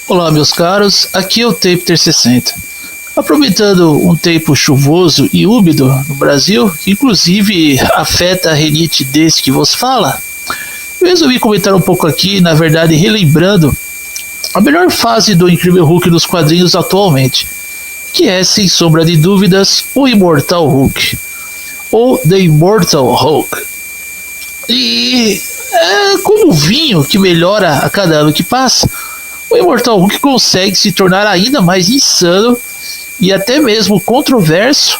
Olá, meus caros, aqui é o Tape 360. Aproveitando um tempo chuvoso e úmido no Brasil, que inclusive afeta a rinite desse que vos fala, eu resolvi comentar um pouco aqui, na verdade relembrando a melhor fase do Incrível Hulk dos quadrinhos atualmente, que é, sem sombra de dúvidas, o Imortal Hulk, ou The Immortal Hulk. E como o vinho que melhora a cada ano que passa, o Imortal Hulk consegue se tornar ainda mais insano e até mesmo controverso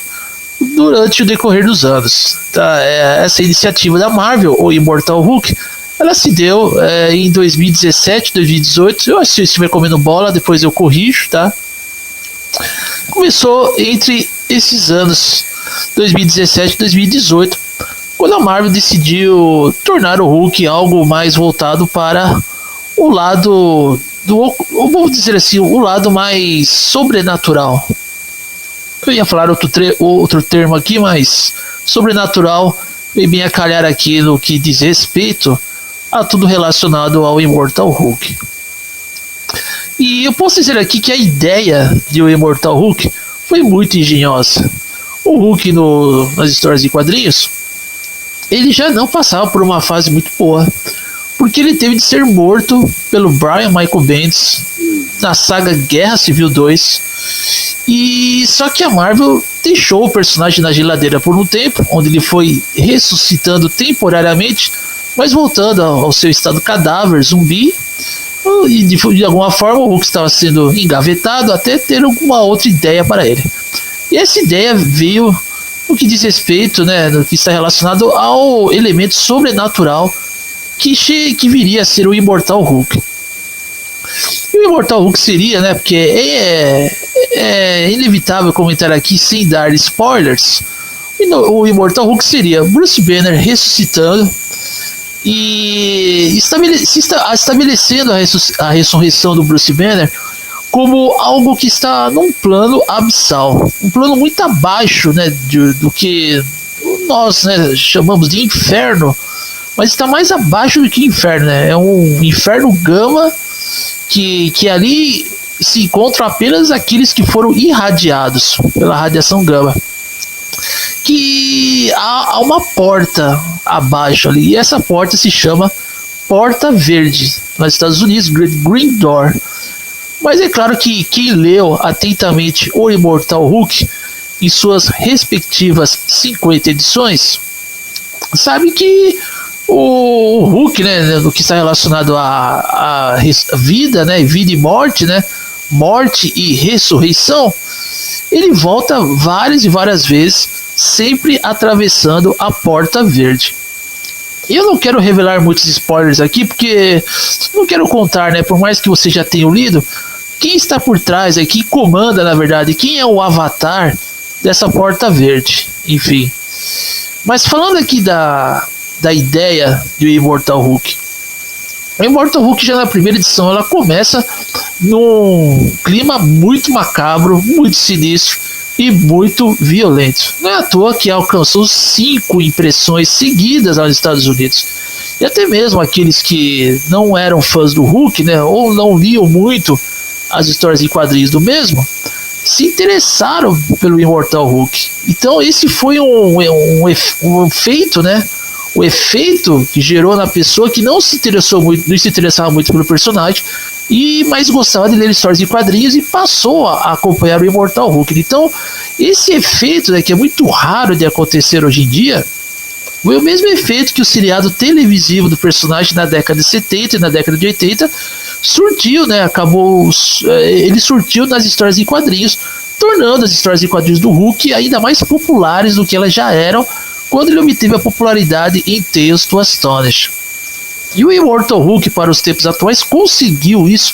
durante o decorrer dos anos. Tá? Essa iniciativa da Marvel, o Imortal Hulk, ela se deu em 2017, 2018. Eu acho que se eu estiver comendo bola, depois eu corrijo, tá? Começou entre esses anos 2017 e 2018, quando a Marvel decidiu tornar o Hulk algo mais voltado para o lado vamos dizer assim, o lado mais sobrenatural. Eu ia falar outro termo aqui, mas sobrenatural vem bem a calhar aqui no que diz respeito a tudo relacionado ao Immortal Hulk. E eu posso dizer aqui que a ideia de o Immortal Hulk foi muito engenhosa. O Hulk nas histórias de quadrinhos, ele já não passava por uma fase muito boa, porque ele teve de ser morto pelo Brian Michael Bendis na saga Guerra Civil 2. E só que a Marvel deixou o personagem na geladeira por um tempo, onde ele foi ressuscitando temporariamente, mas voltando ao seu estado cadáver, zumbi. E de alguma forma o Hulk estava sendo engavetado até ter alguma outra ideia para ele. E essa ideia veio no que diz respeito, no que está relacionado ao elemento sobrenatural que viria a ser o Immortal Hulk. E o Immortal Hulk seria, porque é inevitável comentar aqui sem dar spoilers. O Immortal Hulk seria Bruce Banner ressuscitando e estabelecendo a ressurreição do Bruce Banner como algo que está num plano abissal, um plano muito abaixo, do que nós, chamamos de inferno, mas está mais abaixo do que inferno, é um inferno gama que ali se encontram apenas aqueles que foram irradiados pela radiação gama. Que há uma porta abaixo ali, e essa porta se chama Porta Verde, nos Estados Unidos, Green Door. Mas é claro que quem leu atentamente o Immortal Hulk em suas respectivas 50 edições sabe que o Hulk, no que está relacionado à vida, vida e morte, morte e ressurreição, ele volta várias e várias vezes, sempre atravessando a Porta Verde. Eu não quero revelar muitos spoilers aqui, porque não quero contar, por mais que você já tenha lido, quem está por trás, quem comanda, na verdade, quem é o avatar dessa Porta Verde, enfim. Mas falando aqui da ideia do Immortal Hulk. O Immortal Hulk, já na primeira edição, ela começa num clima muito macabro, muito sinistro e muito violento. Não é à toa que alcançou 5 impressões seguidas nos Estados Unidos. E até mesmo aqueles que não eram fãs do Hulk, ou não liam muito as histórias em quadrinhos do mesmo, se interessaram pelo Immortal Hulk. Então esse foi um efeito, o efeito que gerou na pessoa que não se interessava muito pelo personagem, mas gostava de ler histórias em quadrinhos e passou a acompanhar o Immortal Hulk. Então esse efeito, que é muito raro de acontecer hoje em dia, foi o mesmo efeito que o seriado televisivo do personagem na década de 70 e na década de 80 surtiu, ele surtiu nas histórias em quadrinhos, tornando as histórias em quadrinhos do Hulk ainda mais populares do que elas já eram quando ele obteve a popularidade em Tales to Astonish. E o Immortal Hulk, para os tempos atuais, conseguiu isso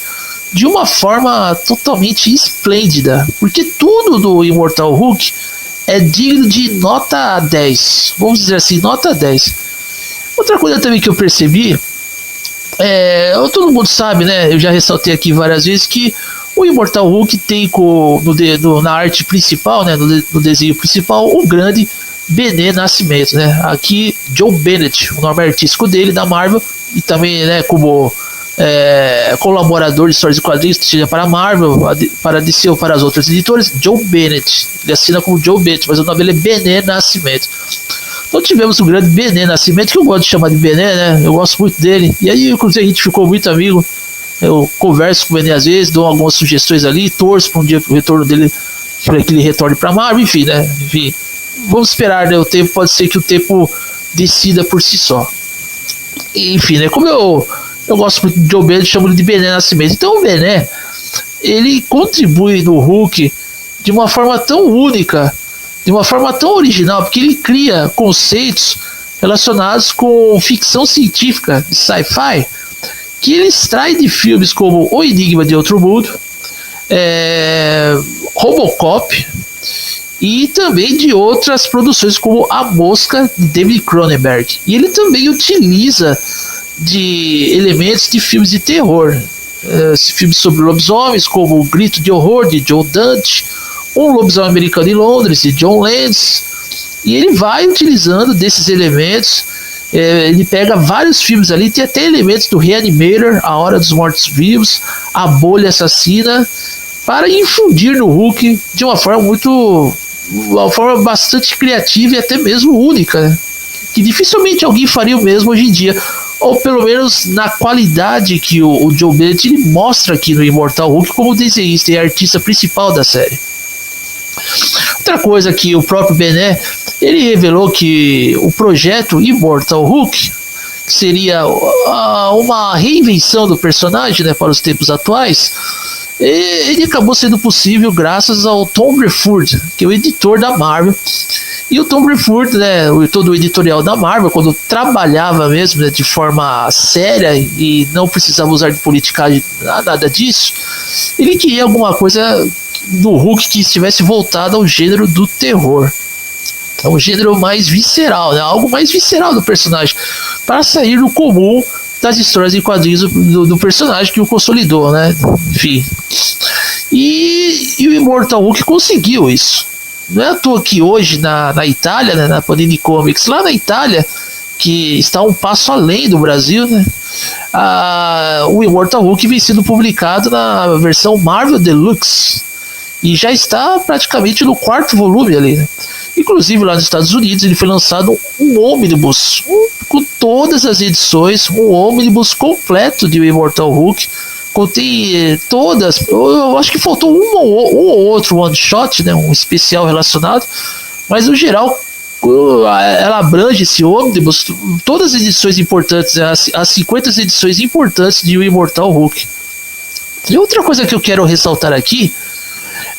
de uma forma totalmente esplêndida, porque tudo do Immortal Hulk é digno de nota 10, vamos dizer assim, nota 10. Outra coisa também que eu percebi, todo mundo sabe, eu já ressaltei aqui várias vezes que o Immortal Hulk tem na arte principal, no desenho principal, o grande Bené Nascimento, Aqui Joe Bennett, o nome artístico dele da Marvel, e também, como colaborador de histórias e quadrinhos, seja para a Marvel, para a DC ou para as outras editoras, Joe Bennett. Ele assina como Joe Bennett, mas o nome dele é Bené Nascimento. Então tivemos o grande Bené Nascimento, que eu gosto de chamar de Bené, né? Eu gosto muito dele. E aí, inclusive, a gente ficou muito amigo. Eu converso com o Bené às vezes, dou algumas sugestões ali, torço para um dia o retorno dele, para que ele retorne para a Marvel, enfim, né? Enfim, vamos esperar, né? O tempo, pode ser que o tempo decida por si só. Enfim, né? Como eu gosto muito de Joe Bennett, chamo ele de Bené Nascimento. Então o Bené, ele contribui no Hulk de uma forma tão única, de uma forma tão original, porque ele cria conceitos relacionados com ficção científica, de sci-fi, que ele extrai de filmes como O Enigma de Outro Mundo, Robocop, e também de outras produções como A Mosca, de David Cronenberg. E ele também utiliza de elementos de filmes de terror, filmes sobre lobisomens, como O Grito de Horror, de Joe Dante, Um Lobisomem Americano em Londres, de John Landis. E ele vai utilizando desses elementos. Ele pega vários filmes ali, tem até elementos do Reanimator, A Hora dos Mortos-Vivos, A Bolha Assassina, para infundir no Hulk de uma forma bastante criativa e até mesmo única, né? Que dificilmente alguém faria o mesmo hoje em dia, ou pelo menos na qualidade que o Joe Bennett ele mostra aqui no Imortal Hulk como desenhista e artista principal da série. Outra coisa que o próprio Bené, ele revelou que o projeto Immortal Hulk, que seria uma reinvenção do personagem, né, para os tempos atuais, ele acabou sendo possível graças ao Tom Brevoort, que é o editor da Marvel. E o Tom Brevoort, né, todo o editorial da Marvel, quando trabalhava mesmo, né, de forma séria e não precisava usar de politicagem, nada disso, ele queria alguma coisa do Hulk que estivesse voltado ao gênero do terror. É um gênero mais visceral, né? Algo mais visceral do personagem, para sair do comum das histórias em quadrinhos do personagem que o consolidou, né? Enfim. E o Immortal Hulk conseguiu isso. Não é à toa que hoje na Itália, né, na Panini Comics, lá na Itália, que está um passo além do Brasil, né? O Immortal Hulk vem sendo publicado na versão Marvel Deluxe. E já está praticamente no 4º volume ali, né? Inclusive lá nos Estados Unidos ele foi lançado um ônibus com todas as edições, um ônibus completo de Immortal Hulk. Contém todas, eu acho que faltou um ou outro one shot, né, um especial relacionado, mas no geral ela abrange esse ônibus, todas as edições importantes, as 50 edições importantes de Immortal Hulk. E outra coisa que eu quero ressaltar aqui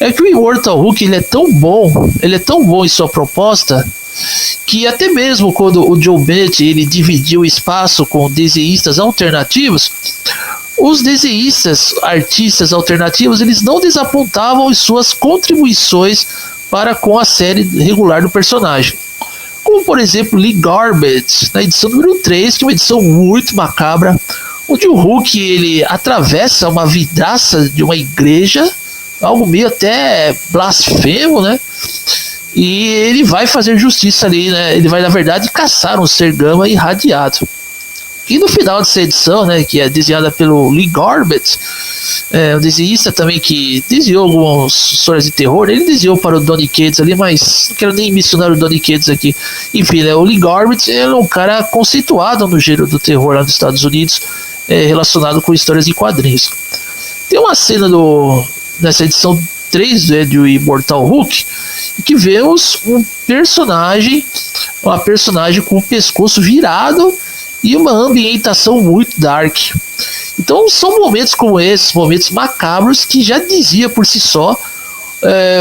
é que o Immortal Hulk ele é tão bom em sua proposta, que até mesmo quando o Joe Bennett ele dividiu o espaço com desenhistas alternativos, os desenhistas, artistas alternativos, eles não desapontavam em suas contribuições para com a série regular do personagem. Como por exemplo Lee Garbett, na edição número 3, que é uma edição muito macabra, onde o Hulk ele atravessa uma vidraça de uma igreja, algo meio até blasfemo, né? E ele vai fazer justiça ali, né? Ele vai, na verdade, caçar um ser gama irradiado. E no final dessa edição, né, que é desenhada pelo Lee Garbett, um desenhista também que desenhou algumas histórias de terror, ele desenhou para o Donny Cates ali, mas não quero nem mencionar o Donny Cates aqui. Enfim, né, o Lee Garbett é um cara conceituado no gênero do terror lá nos Estados Unidos, relacionado com histórias em quadrinhos. Tem uma cena nessa edição 3, né, de Immortal Hulk, que vemos uma personagem com o pescoço virado e uma ambientação muito dark. Então são momentos como esses, momentos macabros, que já dizia por si só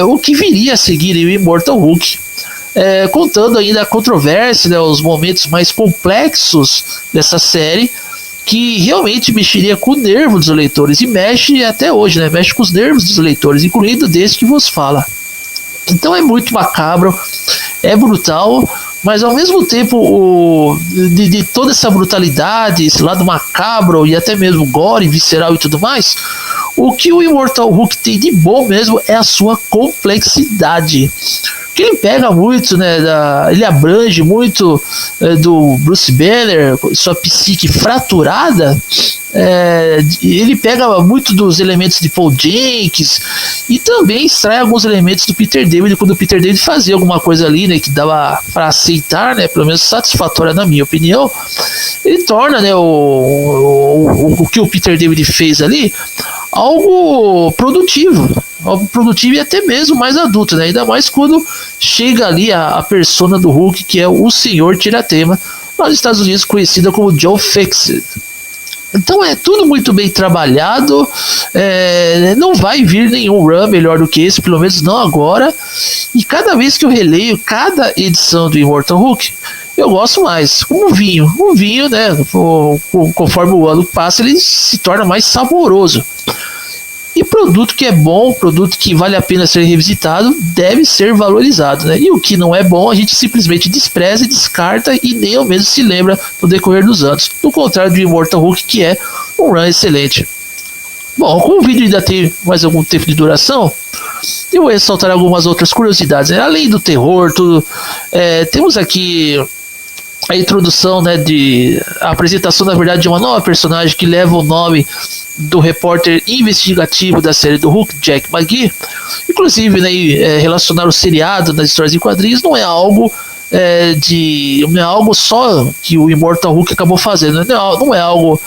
o que viria a seguir em Immortal Hulk. Contando ainda a controvérsia, né, os momentos mais complexos dessa série, que realmente mexeria com o nervo dos leitores, e mexe até hoje, né, mexe com os nervos dos leitores, incluindo desse que vos fala. Então é muito macabro, é brutal, mas ao mesmo tempo de toda essa brutalidade, esse lado macabro e até mesmo gore, visceral e tudo mais, o que o Immortal Hulk tem de bom mesmo é a sua complexidade. que ele pega muito, né, ele abrange muito do Bruce Banner, sua psique fraturada. Ele pega muito dos elementos de Paul Jenkins e também extrai alguns elementos do Peter David, quando o Peter David fazia alguma coisa ali, né, que dava para aceitar, né, pelo menos satisfatória na minha opinião. Ele torna, né, o que o Peter David fez ali algo produtivo e até mesmo mais adulto, né? Ainda mais quando chega ali a persona do Hulk, que é o Senhor Tiratema, lá nos Estados Unidos conhecida como Joe Fixit. Então é tudo muito bem trabalhado, não vai vir nenhum run melhor do que esse, pelo menos não agora, e cada vez que eu releio cada edição do Immortal Hulk, eu gosto mais, como um vinho, né, conforme o ano passa, ele se torna mais saboroso. E produto que é bom, produto que vale a pena ser revisitado, deve ser valorizado, né? E o que não é bom, a gente simplesmente despreza, descarta e nem ao menos se lembra no decorrer dos anos. No contrário do Immortal Hulk, que é um run excelente. Bom, como o vídeo ainda tem mais algum tempo de duração, eu vou ressaltar algumas outras curiosidades, né? Além do terror, tudo, temos aqui a introdução, né, a apresentação, na verdade, de uma nova personagem que leva o nome do repórter investigativo da série do Hulk, Jack McGee. Inclusive, né, relacionar o seriado nas histórias em quadrinhos não é algo não é algo só que o Immortal Hulk acabou fazendo, não é algo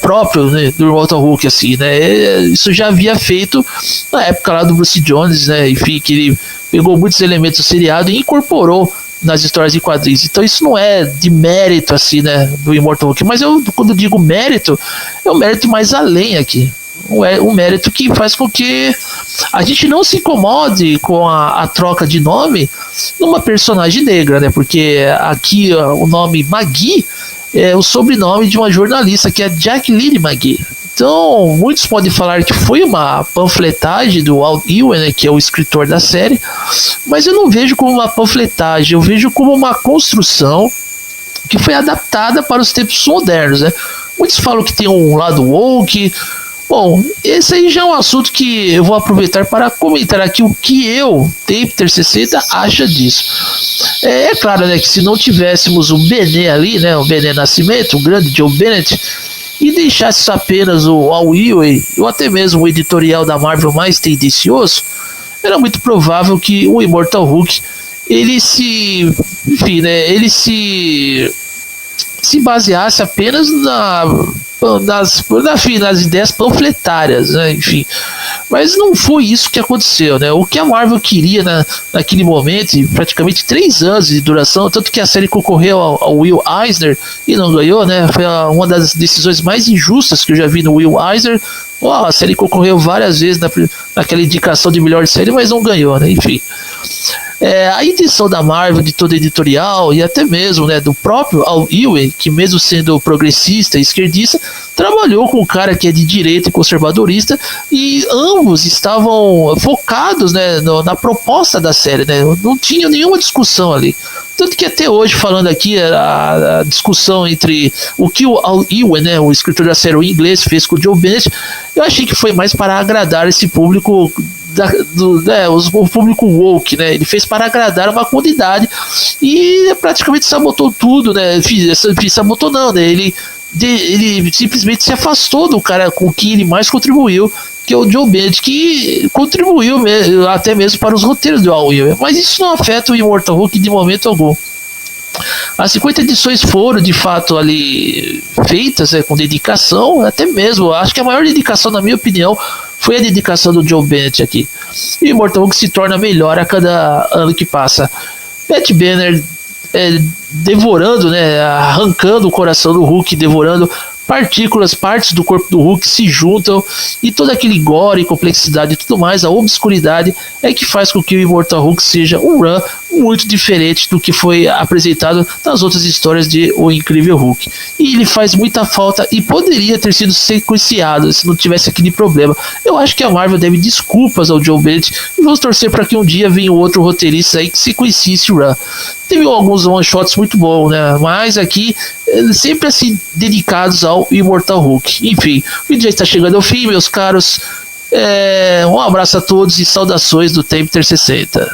próprio, né, do Immortal Hulk, assim, né? Isso já havia feito na época lá do Bruce Jones, né? Enfim, que ele pegou muitos elementos do seriado e incorporou nas histórias em quadrinhos. Então isso não é de mérito, assim, né, do Immortal Hulk, mas quando eu digo mérito, é um mérito mais além aqui. Um mérito que faz com que a gente não se incomode com a troca de nome numa personagem negra, né? Porque aqui o nome Maggie é o sobrenome de uma jornalista que é Jacqueline Magee. Então, muitos podem falar que foi uma panfletagem do Al Ewing, né, que é o escritor da série, mas eu não vejo como uma panfletagem, eu vejo como uma construção que foi adaptada para os tempos modernos, né? Muitos falam que tem um lado woke. Bom, esse aí já é um assunto que eu vou aproveitar para comentar aqui o que eu, Tape360, acha disso. É claro, né, que se não tivéssemos o Bené ali, né, o Bené Nascimento, o grande Joe Bennett, e deixasse apenas o Al Ewing, ou até mesmo o editorial da Marvel mais tendencioso, era muito provável que o Immortal Hulk, ele se baseasse apenas nas ideias panfletárias, né? Enfim, mas não foi isso que aconteceu, né? O que a Marvel queria naquele momento, e praticamente 3 anos de duração, tanto que a série concorreu ao Will Eisner e não ganhou, né? Foi uma das decisões mais injustas que eu já vi no Will Eisner. A série concorreu várias vezes naquela indicação de melhor série, mas não ganhou, né? Enfim. A intenção da Marvel, de todo editorial e até mesmo, né, do próprio Al Ewing, que mesmo sendo progressista e esquerdista, trabalhou com um cara que é de direita e conservadorista, e ambos estavam focados, né, na proposta da série, né? Não tinha nenhuma discussão ali. Tanto que até hoje, falando aqui, a discussão entre o que o Al Ewing, né, o escritor da série, o inglês, fez com o Joe Bennett, eu achei que foi mais para agradar esse público o público woke, né? Ele fez para agradar uma comunidade e praticamente sabotou tudo, né? Sabotou não, né? Ele simplesmente se afastou do cara com quem ele mais contribuiu, que é o Joe Bennett, que contribuiu até mesmo para os roteiros do Al Ewing, mas isso não afeta o Immortal Hulk de momento algum. As 50 edições foram de fato ali feitas, com dedicação, até mesmo, acho que a maior dedicação, na minha opinião, foi a dedicação do Joe Bennett aqui. E o Immortal Hulk se torna melhor a cada ano que passa. Matt Banner devorando, né, arrancando o coração do Hulk, devorando partes do corpo do Hulk se juntam, e todo aquele gore, complexidade e tudo mais, a obscuridade é que faz com que o Immortal Hulk seja um run muito diferente do que foi apresentado nas outras histórias de O Incrível Hulk. E ele faz muita falta e poderia ter sido sequenciado se não tivesse aquele problema. Eu acho que a Marvel deve desculpas ao Joe Bennett e vamos torcer para que um dia venha outro roteirista aí que sequencie esse run. Teve alguns one-shots muito bons, né? Mas aqui, sempre assim, dedicados ao Immortal Hulk. Enfim, o vídeo já está chegando ao fim, meus caros. Um abraço a todos e saudações do Tape360.